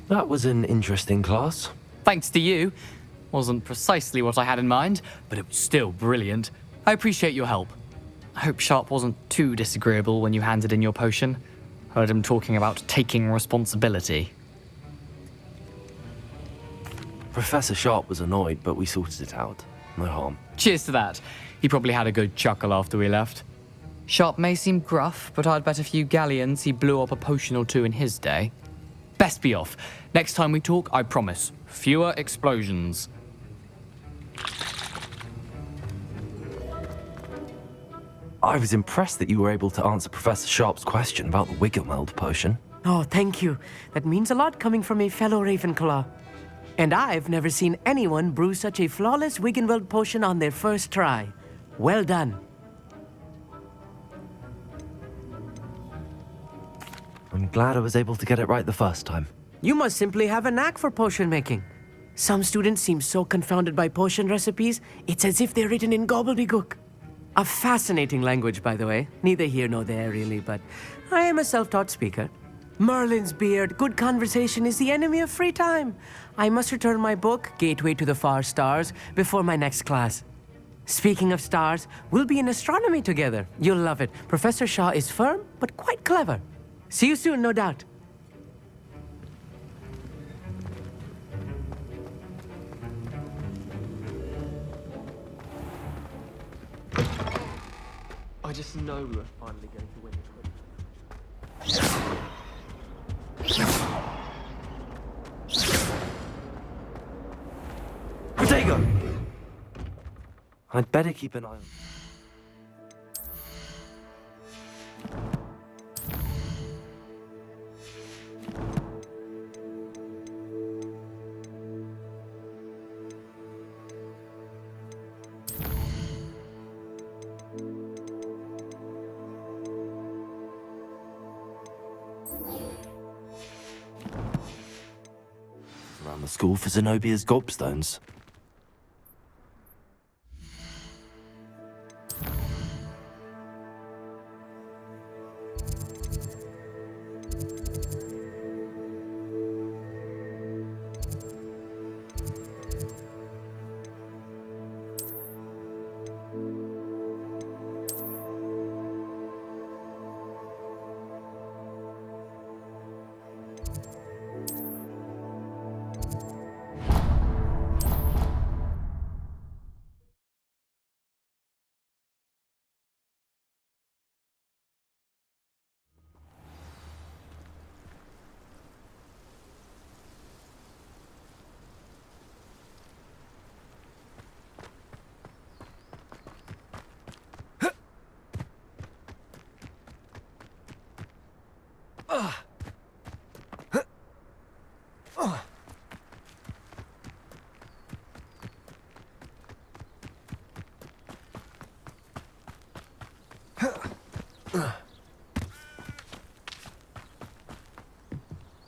That was an interesting class. Thanks to you. Wasn't precisely what I had in mind, but it was still brilliant. I appreciate your help. I hope Sharp wasn't too disagreeable when you handed in your potion. Heard him talking about taking responsibility. Professor Sharp was annoyed, but we sorted it out. No harm. Cheers to that. He probably had a good chuckle after we left. Sharp may seem gruff, but I'd bet a few galleons he blew up a potion or two in his day. Best be off. Next time we talk, I promise, fewer explosions. I was impressed that you were able to answer Professor Sharp's question about the Wiggenweld potion. Oh, thank you. That means a lot coming from a fellow Ravenclaw. And I've never seen anyone brew such a flawless Wiggenweld potion on their first try. Well done. I'm glad I was able to get it right the first time. You must simply have a knack for potion making. Some students seem so confounded by potion recipes, it's as if they're written in gobbledygook. A fascinating language, by the way. Neither here nor there, really, but I am a self-taught speaker. Merlin's beard, good conversation is the enemy of free time. I must return my book, Gateway to the Far Stars, before my next class. Speaking of stars, we'll be in astronomy together. You'll love it. Professor Shaw is firm, but quite clever. See you soon, no doubt. I just know we were finally going to win it. Protego! I'd better keep an eye on... around the school for Zenobia's gobstones.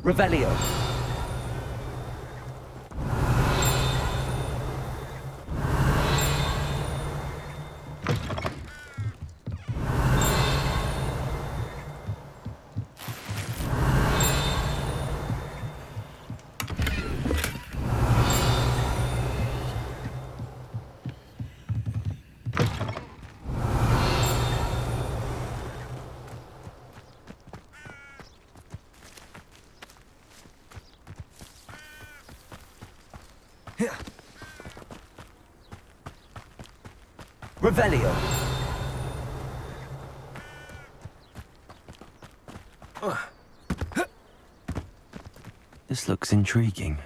Revelio. Revelio. This looks intriguing.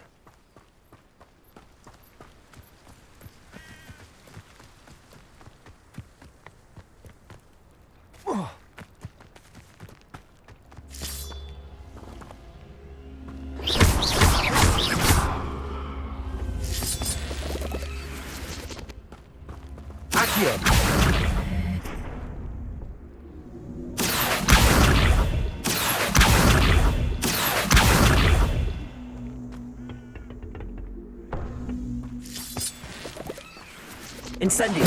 Incendio.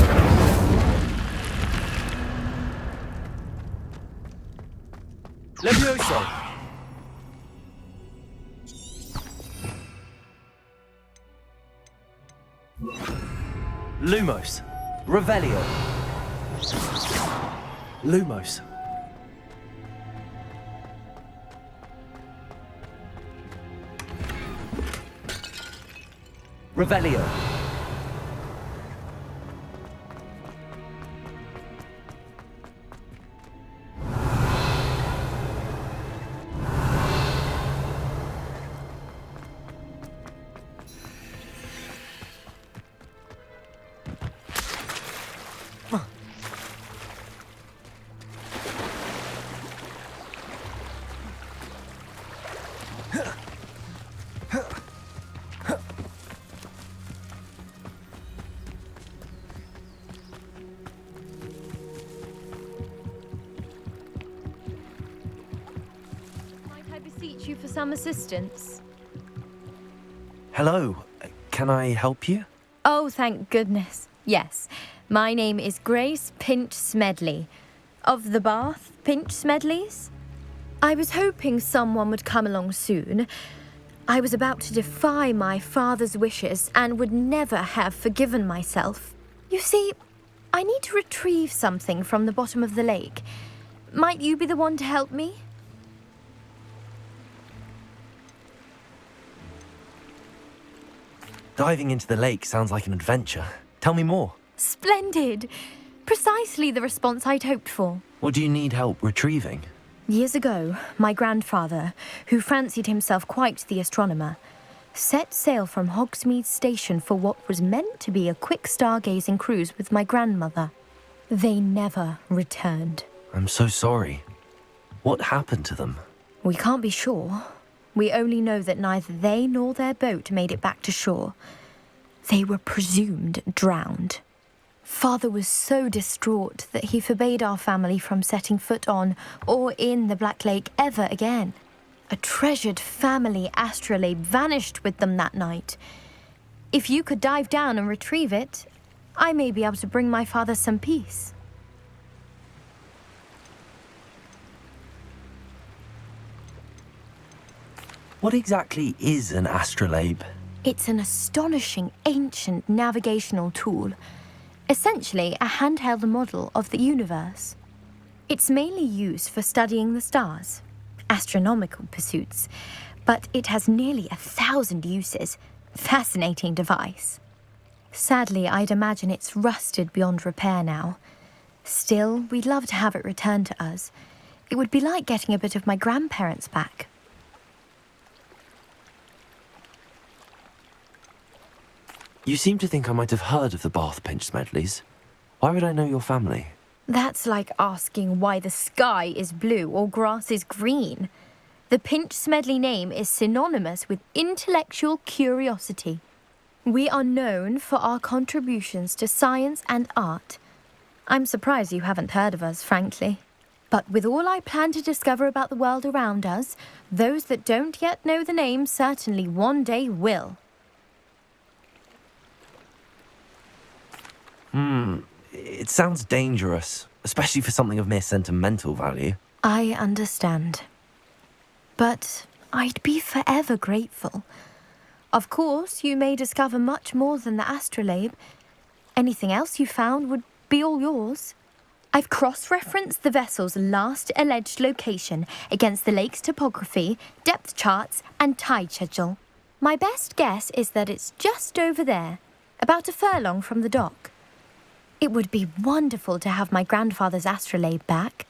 Levioso. Lumos. Revelio. Lumos. Revelio. Might I beseech you for some assistance? Hello. Can I help you? Oh, thank goodness. Yes. My name is Grace Pinch Smedley. Of the Bath Pinch Smedleys? I was hoping someone would come along soon. I was about to defy my father's wishes and would never have forgiven myself. You see, I need to retrieve something from the bottom of the lake. Might you be the one to help me? Diving into the lake sounds like an adventure. Tell me more. Splendid! Precisely the response I'd hoped for. What do you need help retrieving? Years ago, my grandfather, who fancied himself quite the astronomer, set sail from Hogsmeade Station for what was meant to be a quick stargazing cruise with my grandmother. They never returned. I'm so sorry. What happened to them? We can't be sure. We only know that neither they nor their boat made it back to shore. They were presumed drowned. Father was so distraught that he forbade our family from setting foot on or in the Black Lake ever again. A treasured family astrolabe vanished with them that night. If you could dive down and retrieve it, I may be able to bring my father some peace. What exactly is an astrolabe? It's an astonishing ancient navigational tool. Essentially, a handheld model of the universe. It's mainly used for studying the stars, astronomical pursuits, but it has nearly 1,000 uses. Fascinating device. Sadly, I'd imagine it's rusted beyond repair now. Still, we'd love to have it returned to us. It would be like getting a bit of my grandparents back. You seem to think I might have heard of the Bath Pinch Smedleys. Why would I know your family? That's like asking why the sky is blue or grass is green. The Pinch Smedley name is synonymous with intellectual curiosity. We are known for our contributions to science and art. I'm surprised you haven't heard of us, frankly. But with all I plan to discover about the world around us, those that don't yet know the name certainly one day will. It sounds dangerous, especially for something of mere sentimental value. I understand. But I'd be forever grateful. Of course, you may discover much more than the astrolabe. Anything else you found would be all yours. I've cross-referenced the vessel's last alleged location against the lake's topography, depth charts, and tide schedule. My best guess is that it's just over there, about a furlong from the dock. It would be wonderful to have my grandfather's astrolabe back.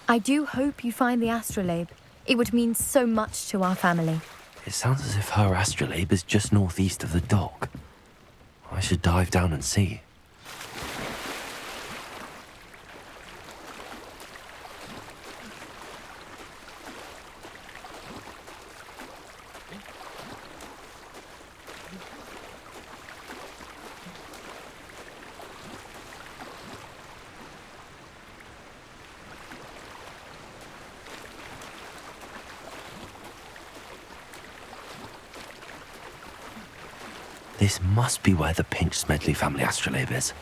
I do hope you find the astrolabe. It would mean so much to our family. It sounds as if her astrolabe is just northeast of the dock. I should dive down and see. This must be where the Pinch Smedley family astrolabe is.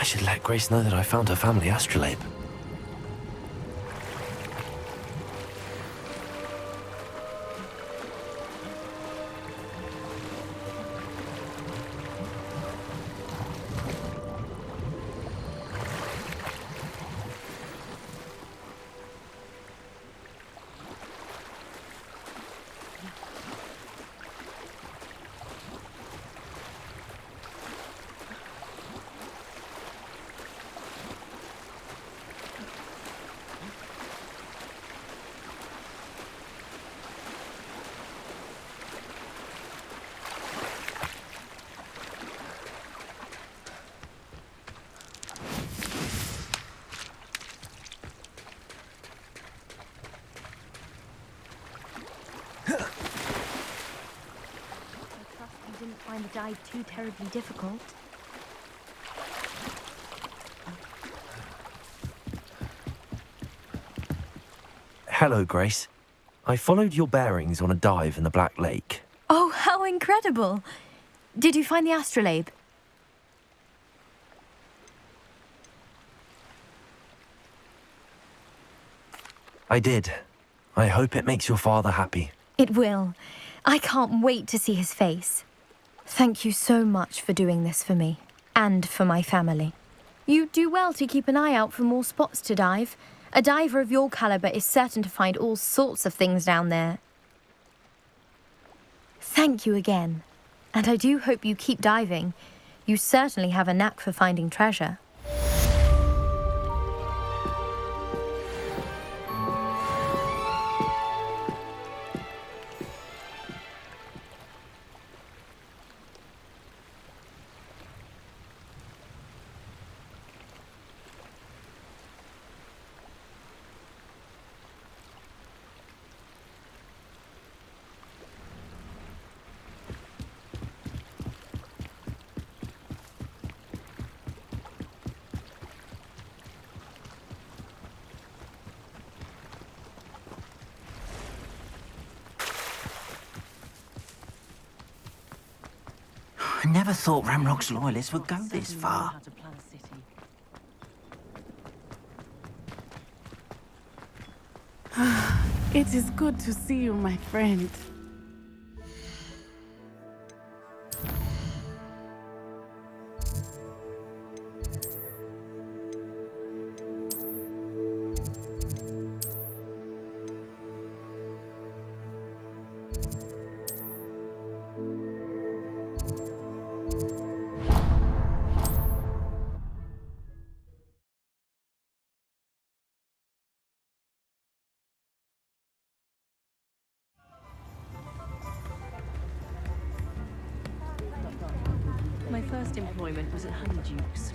I should let Grace know that I found her family astrolabe. Find the dive too terribly difficult. Hello, Grace. I followed your bearings on a dive in the Black Lake. Oh, how incredible! Did you find the astrolabe? I did. I hope it makes your father happy. It will. I can't wait to see his face. Thank you so much for doing this for me, and for my family. You do well to keep an eye out for more spots to dive. A diver of your caliber is certain to find all sorts of things down there. Thank you again, and I do hope you keep diving. You certainly have a knack for finding treasure. I never thought Ramrock's loyalists would go this far. It is good to see you, my friend. My first employment was at Honeyduke's.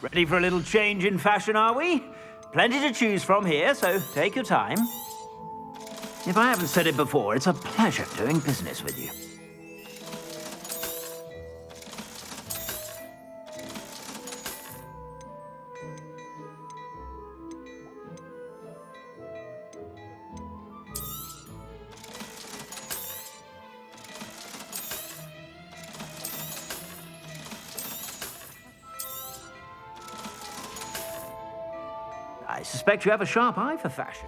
Ready for a little change in fashion, are we? Plenty to choose from here, so take your time. If I haven't said it before, it's a pleasure doing business with you. I suspect you have a sharp eye for fashion.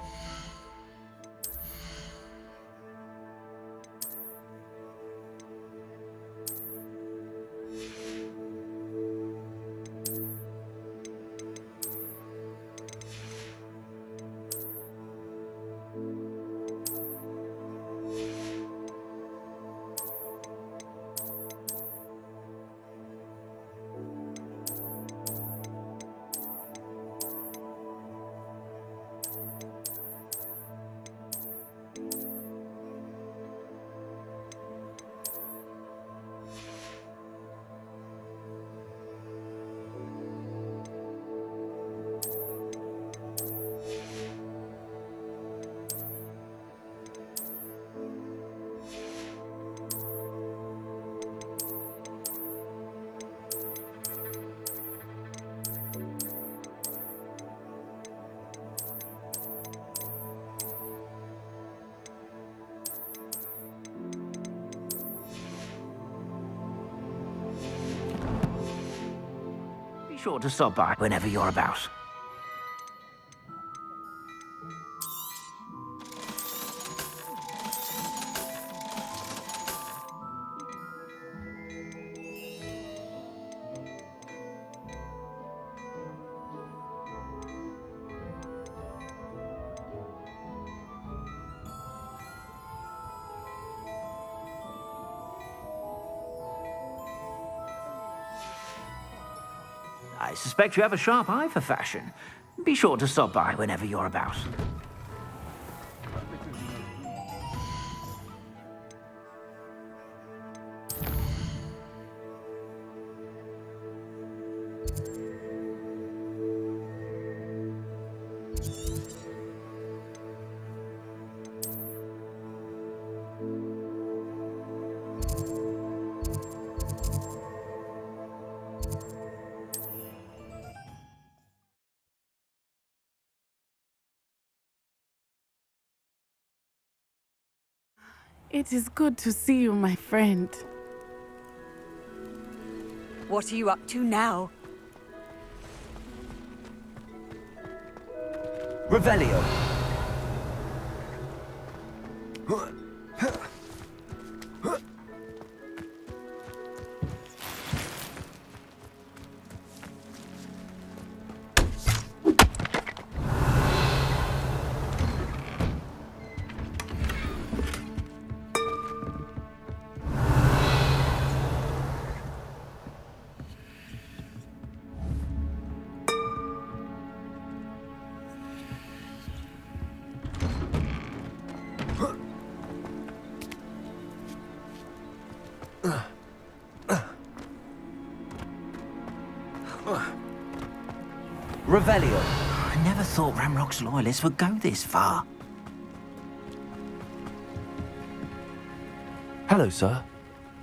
sure to stop by whenever you're about. I suspect you have a sharp eye for fashion. Be sure to stop by whenever you're about. It is good to see you, my friend. What are you up to now? Revelio. Revelio. I never thought Ramrock's loyalists would go this far. Hello, sir.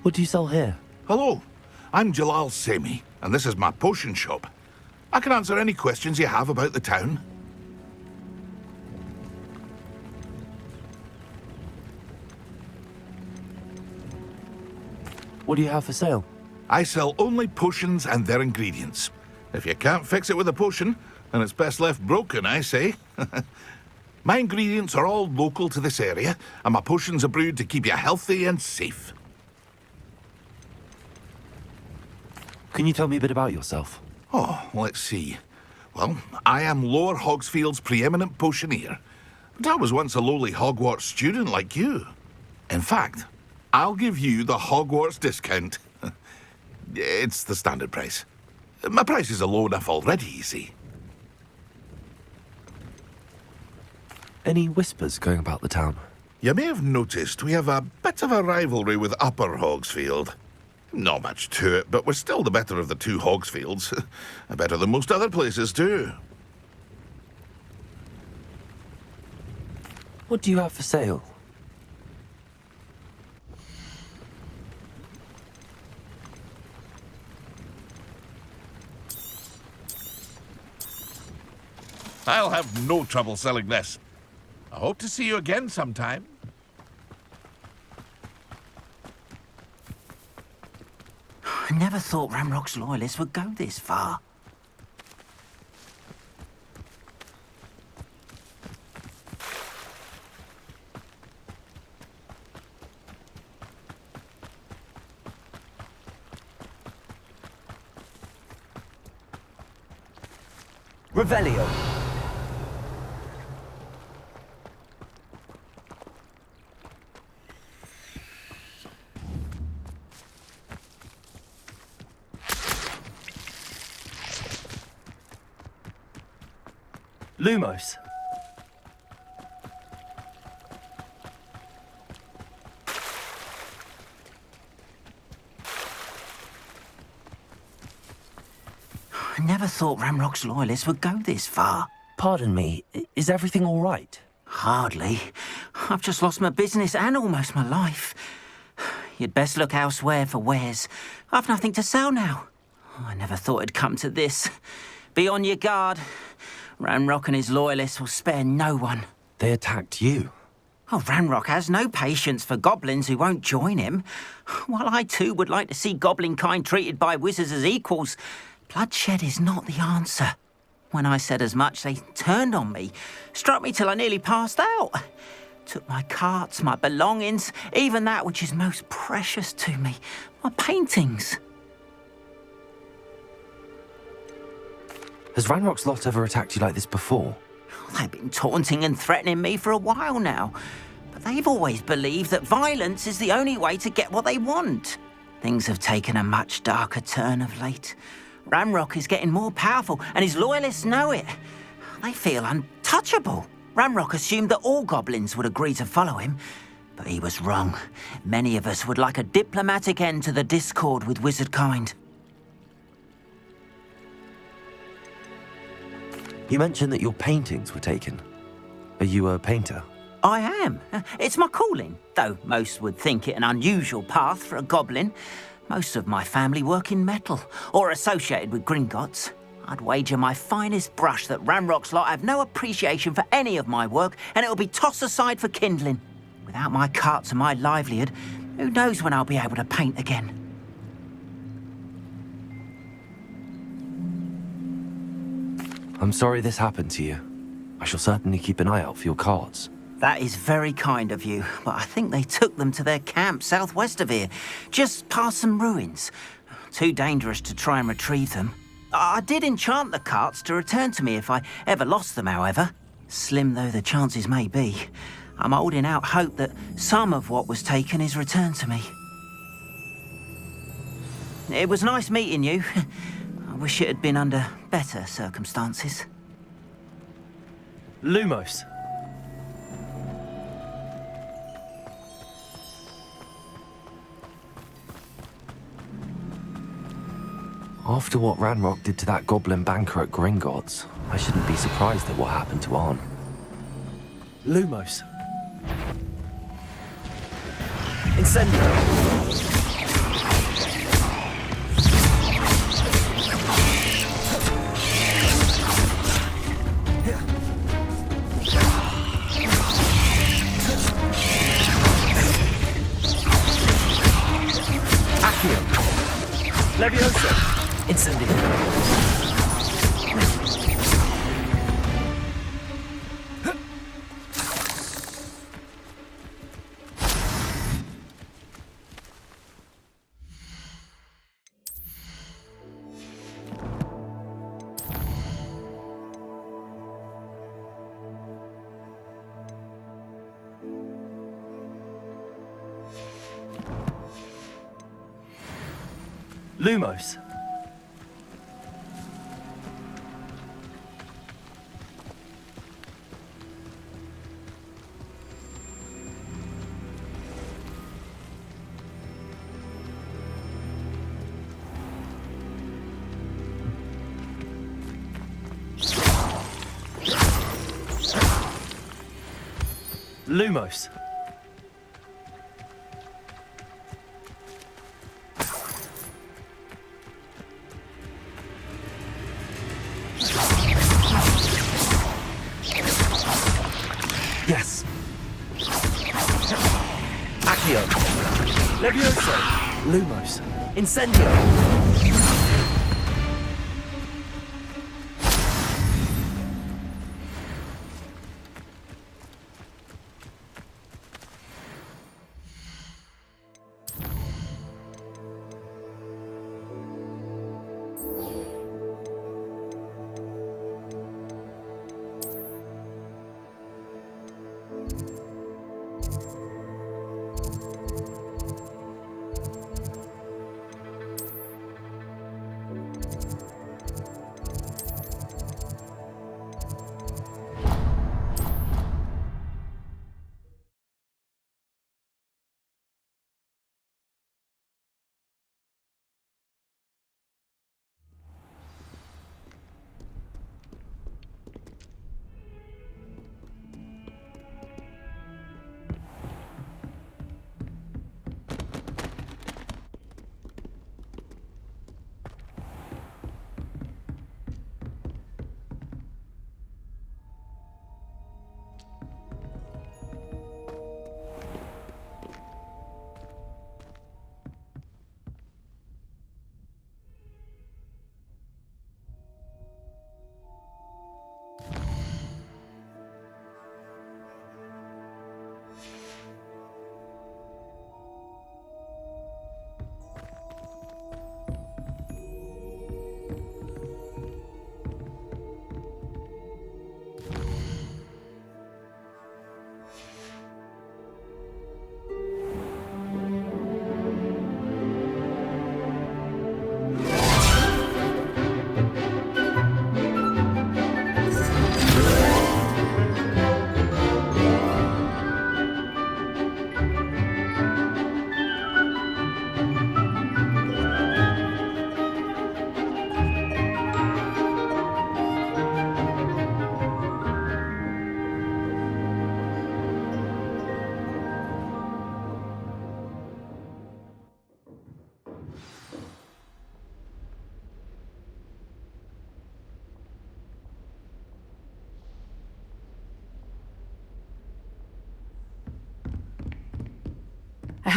What do you sell here? Hello, I'm Jalal Semi, and this is my potion shop. I can answer any questions you have about the town. What do you have for sale? I sell only potions and their ingredients. If you can't fix it with a potion, then it's best left broken, I say. My ingredients are all local to this area, and my potions are brewed to keep you healthy and safe. Can you tell me a bit about yourself? Oh, let's see. Well, I am Lower Hogsfield's preeminent potioneer, but I was once a lowly Hogwarts student like you. In fact, I'll give you the Hogwarts discount. It's the standard price. My prices are low enough already, you see. Any whispers going about the town? You may have noticed we have a bit of a rivalry with Upper Hogsfield. Not much to it, but we're still the better of the two Hogsfields. Better than most other places, too. What do you have for sale? I'll have no trouble selling this. I hope to see you again sometime. I never thought Ramrock's loyalists would go this far. Revelio. Lumos. I never thought Ramrock's loyalists would go this far. Pardon me, is everything all right? Hardly. I've just lost my business and almost my life. You'd best look elsewhere for wares. I've nothing to sell now. I never thought it'd come to this. Be on your guard. Ramrock and his loyalists will spare no one. They attacked you. Oh, Ramrock has no patience for goblins who won't join him. While I too would like to see goblin kind treated by wizards as equals, Bloodshed is not the answer. When I said as much, they turned on me, struck me till I nearly passed out. Took my carts, my belongings, even that which is most precious to me, my paintings. Has Ranrock's lot ever attacked you like this before? They've been taunting and threatening me for a while now, but they've always believed that violence is the only way to get what they want. Things have taken a much darker turn of late. Ranrock is getting more powerful, and his loyalists know it. They feel untouchable. Ranrock assumed that all goblins would agree to follow him, but he was wrong. Many of us would like a diplomatic end to the discord with wizardkind. You mentioned that your paintings were taken. Are you a painter? I am. It's my calling, though most would think it an unusual path for a goblin. Most of my family work in metal, or associated with Gringotts. I'd wager my finest brush that Ranrock's lot have no appreciation for any of my work, and it'll be tossed aside for kindling. Without my carts and my livelihood, who knows when I'll be able to paint again? I'm sorry this happened to you. I shall certainly keep an eye out for your cards. That is very kind of you, but I think they took them to their camp southwest of here, just past some ruins. Too dangerous to try and retrieve them. I did enchant the carts to return to me if I ever lost them, however. Slim though the chances may be, I'm holding out hope that some of what was taken is returned to me. It was nice meeting you. I wish it had been under better circumstances. Lumos. After what Ranrock did to that goblin banker at Gringotts, I shouldn't be surprised at what happened to Arn. Lumos. Incendio. Levioso. Incendio. Lumos. Lumos. Yes. Accio. Levioso. Lumos. Incendio.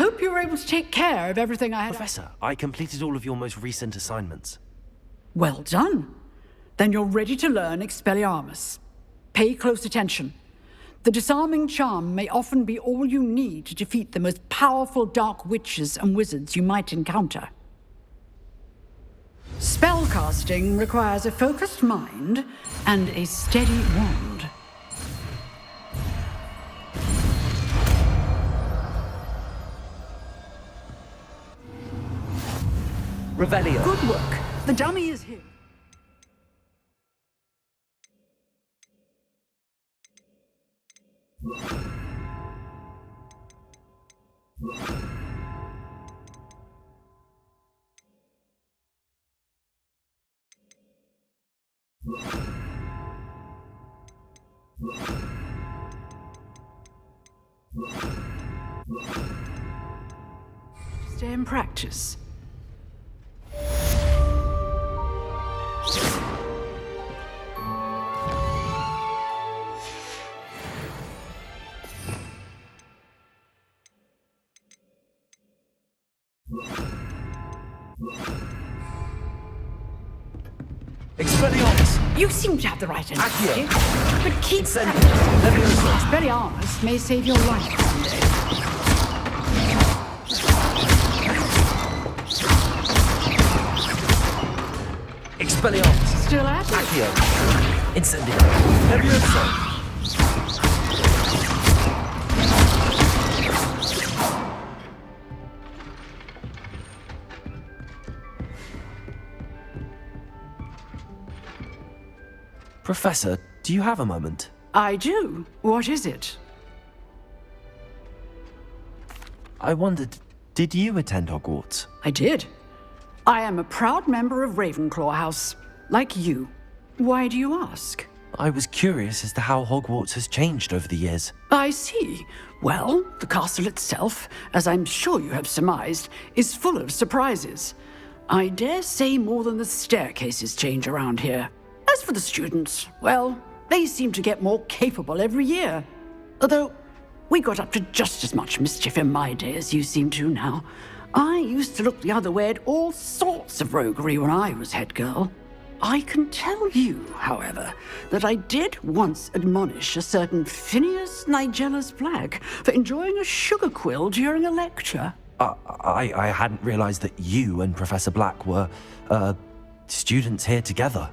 hope you were able to take care of everything I had. Professor, I completed all of your most recent assignments. Well done. Then you're ready to learn Expelliarmus. Pay close attention. The disarming charm may often be all you need to defeat the most powerful dark witches and wizards you might encounter. Spellcasting requires a focused mind and a steady wand. Revelio. Good work. The dummy is here. Stay in practice. Expelliarmus. You seem to have the right Accio. energy, but keep Incendio. practicing. Expelliarmus may save your life someday. Expelliarmus. Still at it? Accio. Incendio. Levioso. Professor, do you have a moment? I do. What is it? I wondered, did you attend Hogwarts? I did. I am a proud member of Ravenclaw House, like you. Why do you ask? I was curious as to how Hogwarts has changed over the years. I see. Well, the castle itself, as I'm sure you have surmised, is full of surprises. I dare say more than the staircases change around here. As for the students, well, they seem to get more capable every year. Although, we got up to just as much mischief in my day as you seem to now. I used to look the other way at all sorts of roguery when I was head girl. I can tell you, however, that I did once admonish a certain Phineas Nigellus Black for enjoying a sugar quill during a lecture. I hadn't realized that you and Professor Black were, students here together.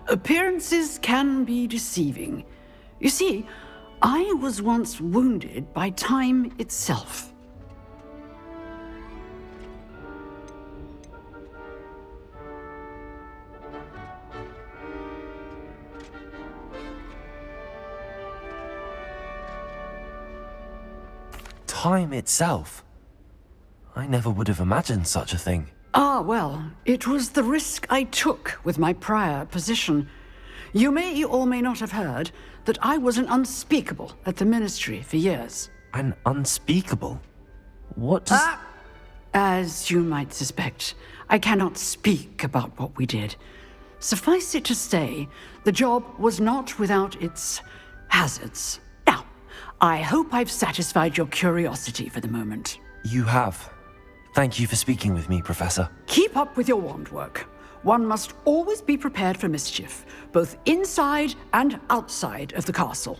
Appearances can be deceiving. You see, I was once wounded by time itself. Time itself? I never would have imagined such a thing. Ah, well, it was the risk I took with my prior position. You may or may not have heard that I was an unspeakable at the ministry for years. An unspeakable? What does... As you might suspect, I cannot speak about what we did. Suffice it to say, the job was not without its hazards. Now, I hope I've satisfied your curiosity for the moment. You have. Thank you for speaking with me, Professor. Keep up with your wand work. One must always be prepared for mischief, both inside and outside of the castle.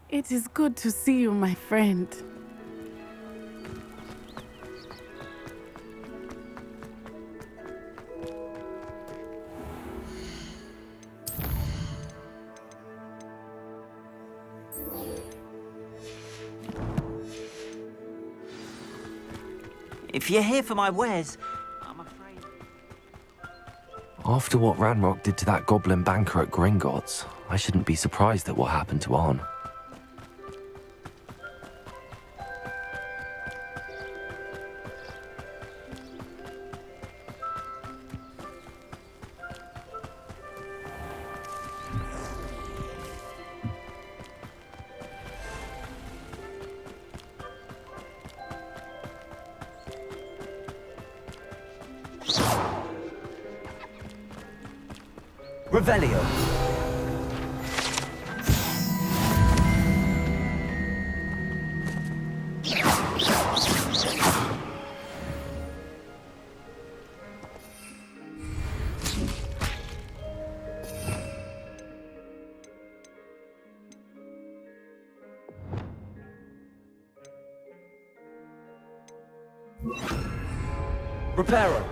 It is good to see you, my friend. If you're here for my wares, I'm afraid... After what Ranrock did to that goblin banker at Gringotts, I shouldn't be surprised at what happened to Arn. Revelio. Reparo.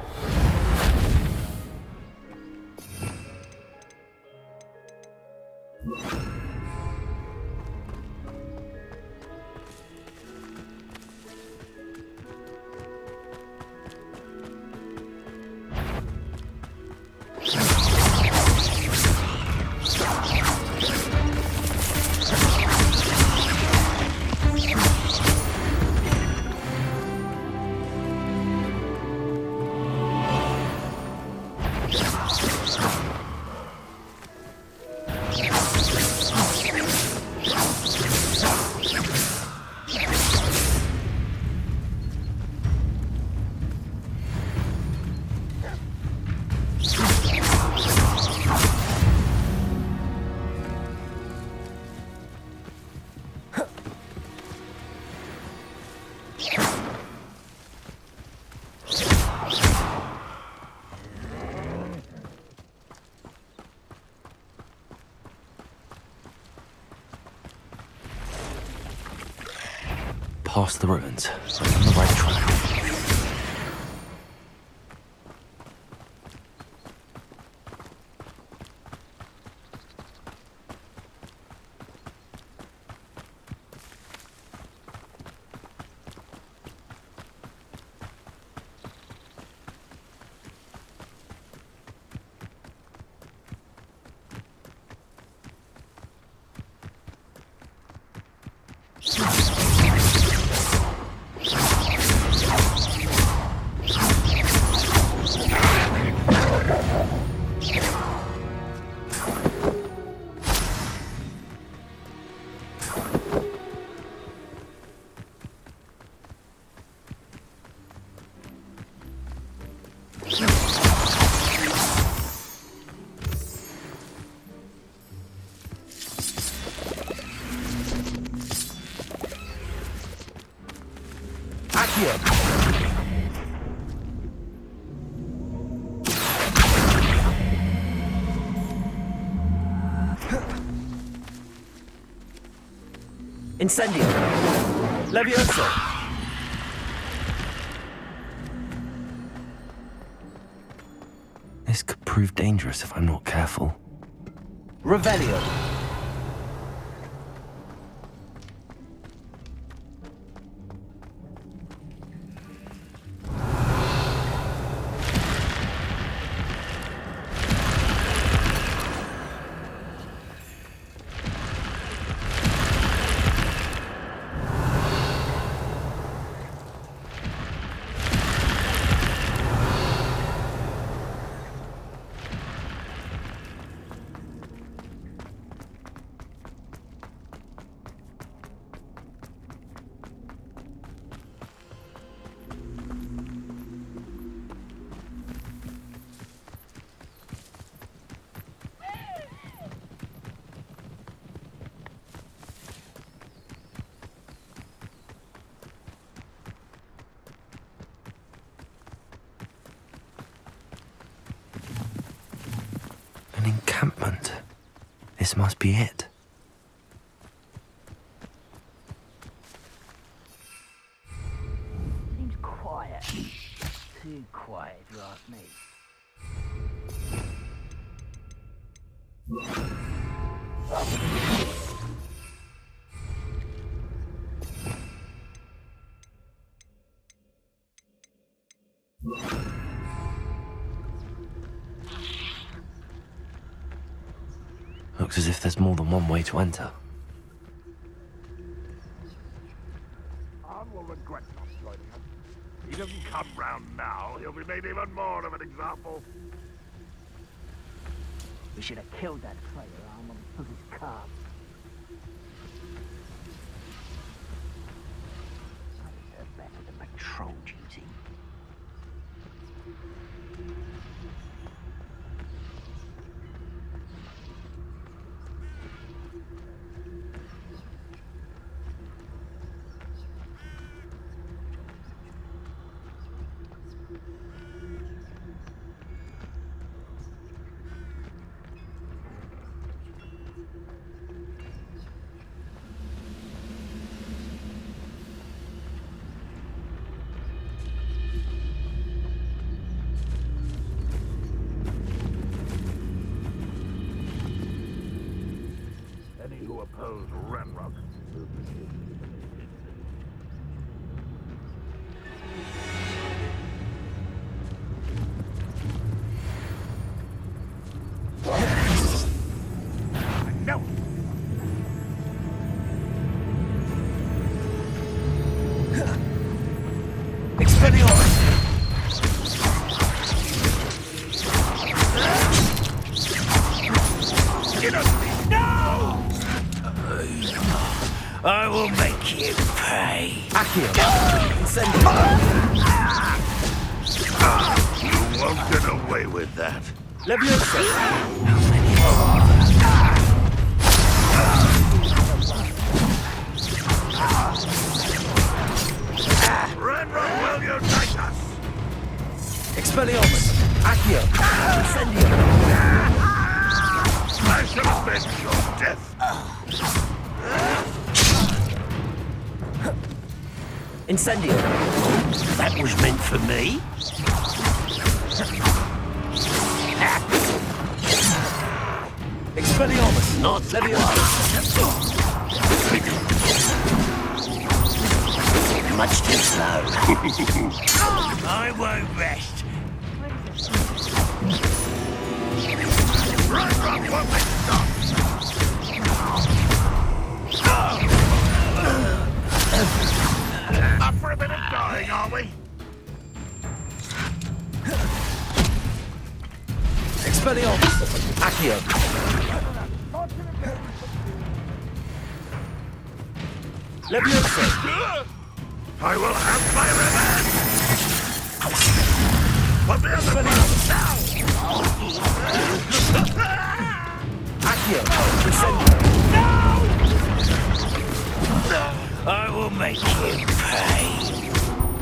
Past the ruins. I'm on the right track. Incendio. Levioso. This could prove dangerous if I'm not careful. Revelio. An encampment. This must be it. Seems quiet. Too quiet, if you ask me. Looks as if there's more than one way to enter. Arn will regret not joining us. If he doesn't come round now, he'll be made even more of an example. We should have killed that traitor Arn when we took his cub. I deserve better than patrol duty. Any who oppose Ranrock will be eliminated. No! Expelliarmus! Get us! No! I will make you pay. Accio. You won't get away with that. Ranrock will unite us! Expelliarmus. Accio. Incendio. I shall avenge your death! Incendio. That was meant for me. Expelliarmus. Not much too slow. I won't rest. Ranrock won't be stopped! Up for a bit of dying, are we? Expelliarmus. Accio. Leviosa. I will have my revenge! Put me on the ground now! Accio. Incendio. I will make you pay.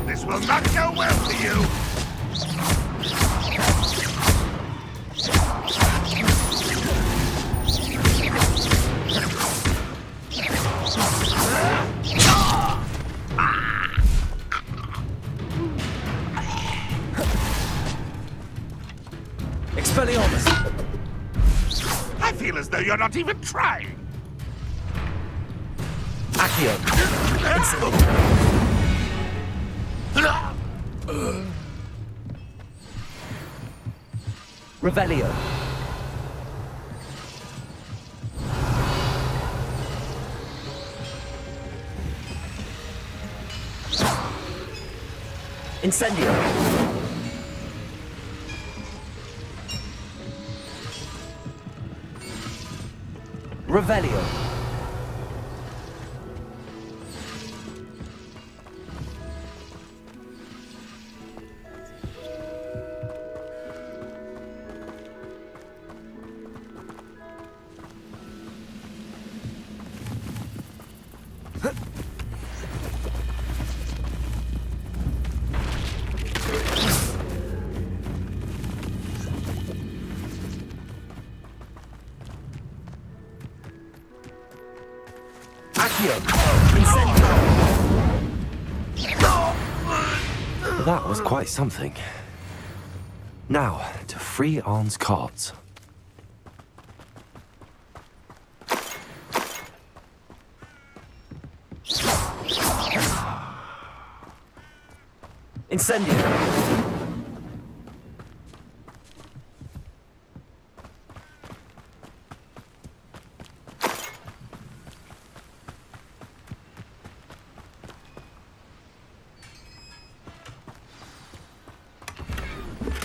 This will not go well for you! Expelliarmus. I feel as though you're not even trying! Accio. Revelio. Incendio. Revelio. That was quite something. Now, to free Arn's cards. Incendio.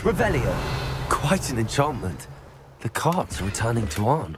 Revelio. Quite an enchantment. The carts are returning to Arn.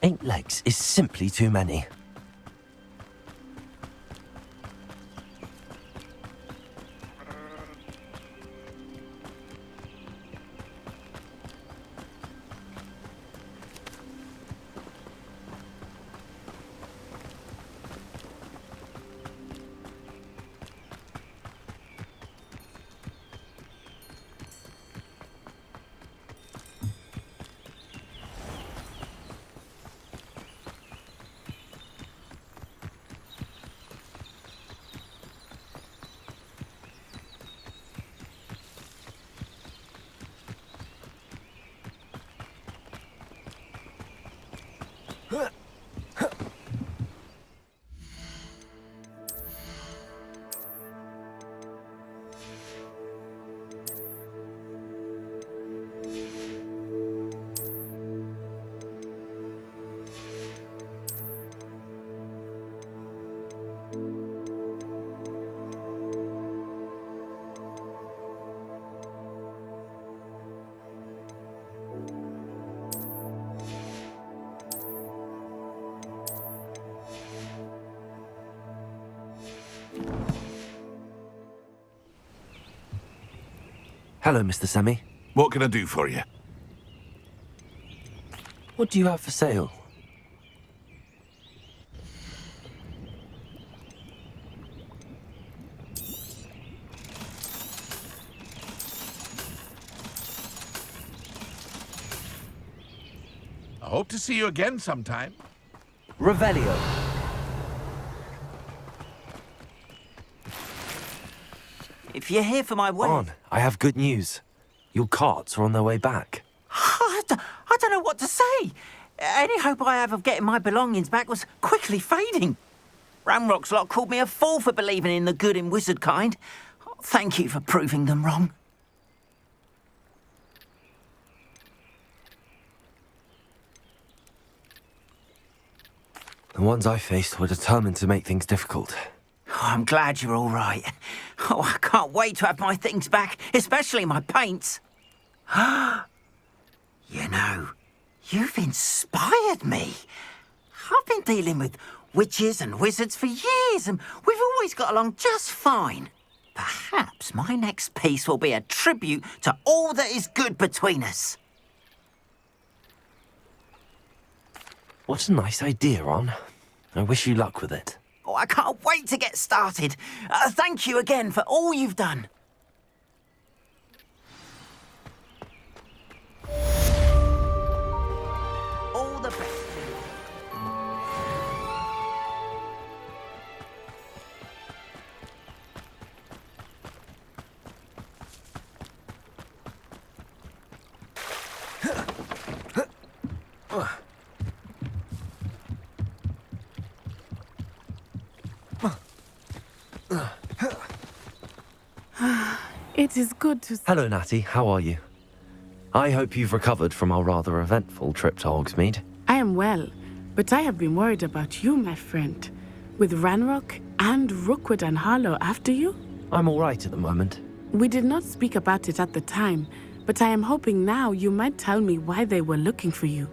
Eight legs is simply too many. Hello, Mr. Semi. What can I do for you? What do you have for sale? I hope to see you again sometime. Revelio. If you're here for my wedding... On, I have good news. Your carts are on their way back. I I don't know what to say. Any hope I have of getting my belongings back was quickly fading. Ranrock's lot called me a fool for believing in the good in wizard kind. Thank you for proving them wrong. The ones I faced were determined to make things difficult. Oh, I'm glad you're all right. Oh, I can't wait to have my things back, especially my paints. You know, you've inspired me. I've been dealing with witches and wizards for years, and we've always got along just fine. Perhaps my next piece will be a tribute to all that is good between us. What a nice idea, Ron. I wish you luck with it. Oh, I can't wait to get started. Thank you again for all you've done. All the best. It is good to see. Hello, Natty. How are you? I hope you've recovered from our rather eventful trip to Hogsmeade. I am well, but I have been worried about you, my friend. With Ranrock and Rookwood and Harlow after you? I'm all right at the moment. We did not speak about it at the time, but I am hoping now you might tell me why they were looking for you.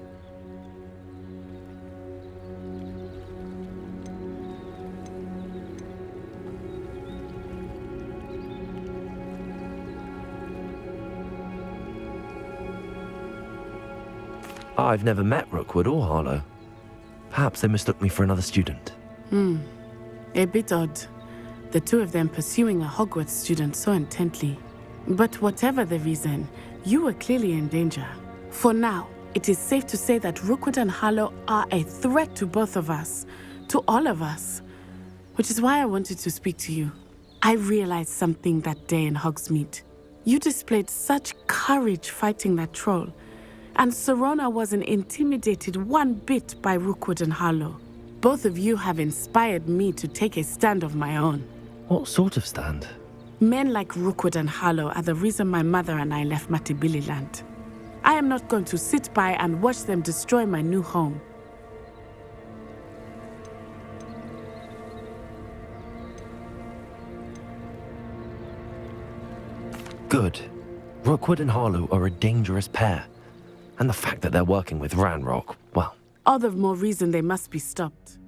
I've never met Rookwood or Harlow. Perhaps they mistook me for another student. A bit odd. The two of them pursuing a Hogwarts student so intently. But whatever the reason, you were clearly in danger. For now, it is safe to say that Rookwood and Harlow are a threat to both of us, to all of us. Which is why I wanted to speak to you. I realized something that day in Hogsmeade. You displayed such courage fighting that troll. And Serona wasn't intimidated one bit by Rookwood and Harlow. Both of you have inspired me to take a stand of my own. What sort of stand? Men like Rookwood and Harlow are the reason my mother and I left Matibili land. I am not going to sit by and watch them destroy my new home. Good. Rookwood and Harlow are a dangerous pair. And the fact that they're working with Ranrock, well... All the more reason they must be stopped.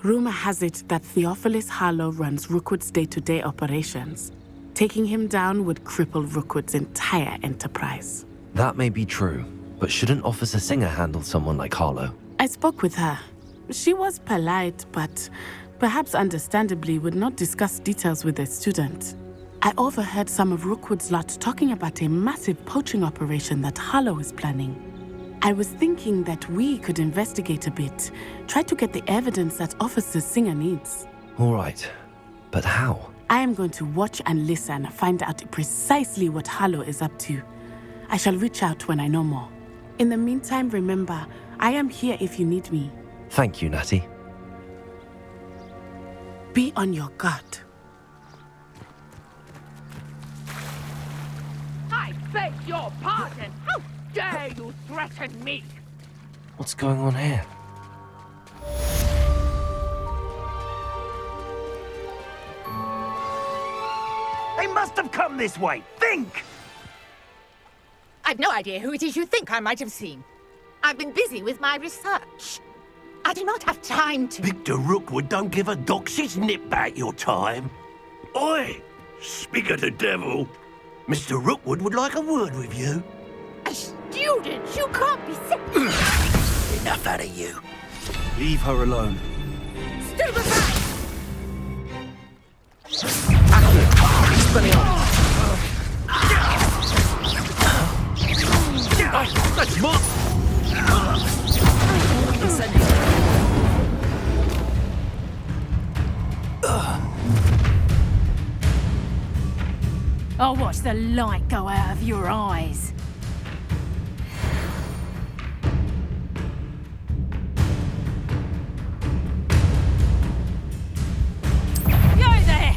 Rumor has it that Theophilus Harlow runs Rookwood's day-to-day operations. Taking him down would cripple Rookwood's entire enterprise. That may be true, but shouldn't Officer Singer handle someone like Harlow? I spoke with her. She was polite, but perhaps understandably would not discuss details with a student. I overheard some of Rookwood's lot talking about a massive poaching operation that Harlow is planning. I was thinking that we could investigate a bit, try to get the evidence that Officer Singer needs. All right, but how? I am going to watch and listen, find out precisely what Harlow is up to. I shall reach out when I know more. In the meantime, remember, I am here if you need me. Thank you, Natty. Be on your guard. I beg your pardon! How dare you threaten me? What's going on here? They must have come this way. Think! I've no idea who it is you think I might have seen. I've been busy with my research. I do not have time to... Victor Rookwood don't give a doxy's nip back your time. Oi! Speak of the devil. Mr. Rookwood would like a word with you. A student? You can't be sick. Enough out of you. Leave her alone. Stupefy! That's more. I'll watch the light go out of your eyes.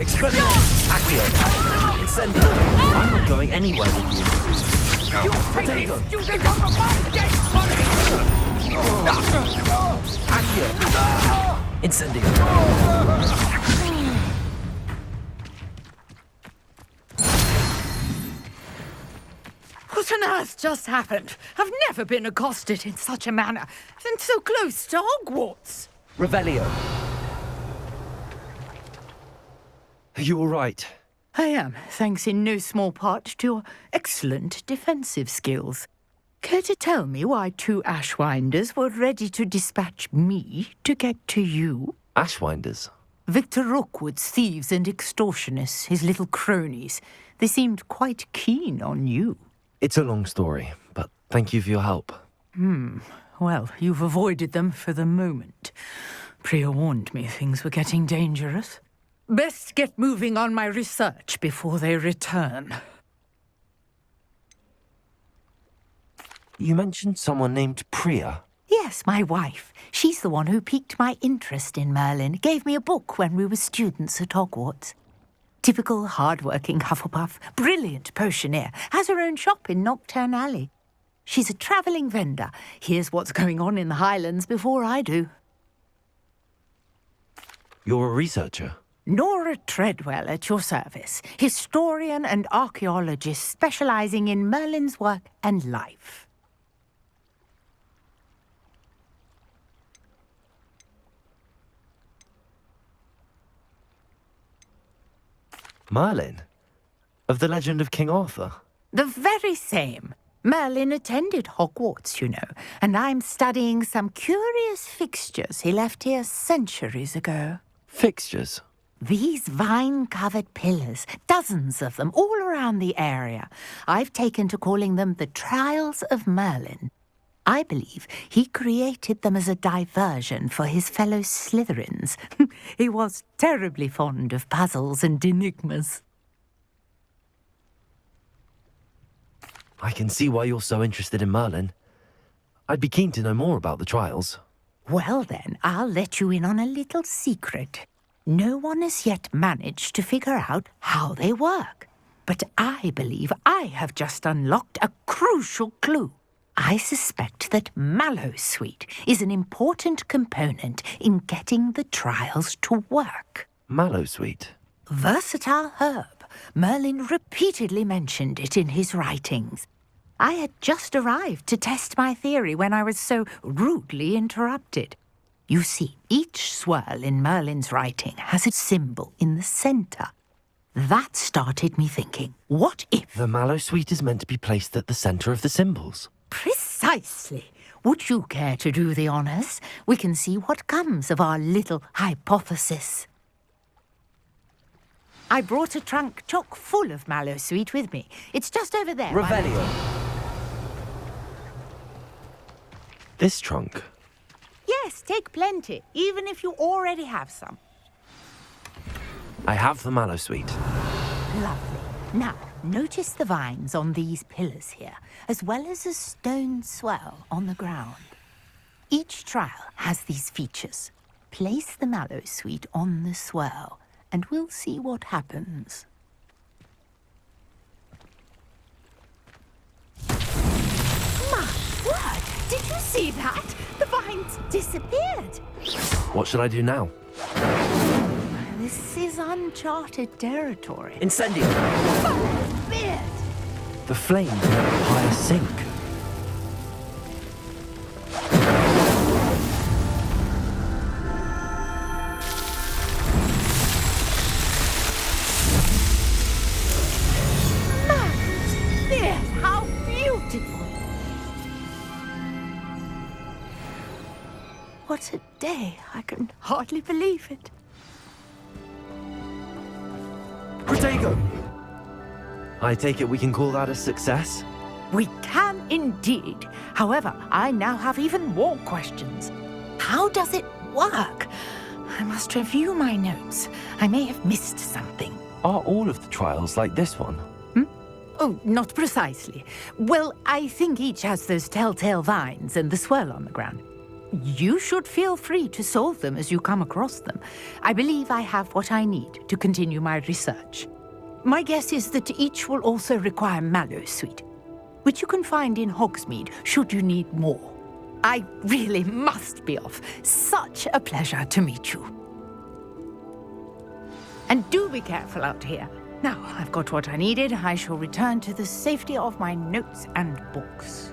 Explode! Accio! Incendio! I'm not going anywhere with you. Potato! Accio! Incendio! What on earth just happened? I've never been accosted in such a manner, and so close to Hogwarts. Revelio. Are you all right? I am, thanks in no small part to your excellent defensive skills. Care to tell me why 2 Ashwinders were ready to dispatch me to get to you? Ashwinders? Victor Rookwood's thieves and extortionists, his little cronies. They seemed quite keen on you. It's a long story, but thank you for your help. Well, you've avoided them for the moment. Priya warned me things were getting dangerous. Best get moving on my research before they return. You mentioned someone named Priya. Yes, my wife. She's the one who piqued my interest in Merlin. Gave me a book when we were students at Hogwarts. Typical hard-working Hufflepuff, brilliant potioneer, has her own shop in Knockturn Alley. She's a travelling vendor. Hears what's going on in the Highlands before I do. You're a researcher? Nora Treadwell at your service, historian and archaeologist specialising in Merlin's work and life. Merlin? Of the legend of King Arthur? The very same. Merlin attended Hogwarts, you know, and I'm studying some curious fixtures he left here centuries ago. Fixtures? These vine-covered pillars, dozens of them, all around the area. I've taken to calling them the Trials of Merlin. I believe he created them as a diversion for his fellow Slytherins. He was terribly fond of puzzles and enigmas. I can see why you're so interested in Merlin. I'd be keen to know more about the trials. Well then, I'll let you in on a little secret. No one has yet managed to figure out how they work. But I believe I have just unlocked a crucial clue. I suspect that Mallowsweet is an important component in getting the trials to work. Mallowsweet? Versatile herb. Merlin repeatedly mentioned it in his writings. I had just arrived to test my theory when I was so rudely interrupted. You see, each swirl in Merlin's writing has a symbol in the centre. That started me thinking, what if... The Mallowsweet is meant to be placed at the centre of the symbols. Precisely. Would you care to do the honours? We can see what comes of our little hypothesis. I brought a trunk chock full of Mallowsweet with me. It's just over there. Revelio. This trunk? Yes, take plenty, even if you already have some. I have the Mallowsweet. Lovely. Now, notice the vines on these pillars here, as well as a stone swell on the ground. Each trial has these features. Place the Mallowsweet on the swell, and we'll see what happens. My word! Did you see that? The vines disappeared. What should I do now? This is uncharted territory. Incendio! Oh, beard! The flames make the pyre sink. Beard, how beautiful! What a day. I can hardly believe it. Protego! I take it we can call that a success? We can indeed. However, I now have even more questions. How does it work? I must review my notes. I may have missed something. Are all of the trials like this one? Oh, not precisely. Well, I think each has those telltale vines and the swirl on the ground. you should feel free to solve them as you come across them. I believe I have what I need to continue my research. My guess is that each will also require mallowsweet, which you can find in Hogsmeade should you need more. I really must be off. Such a pleasure to meet you. And do be careful out here. Now I've got what I needed, I shall return to the safety of my notes and books.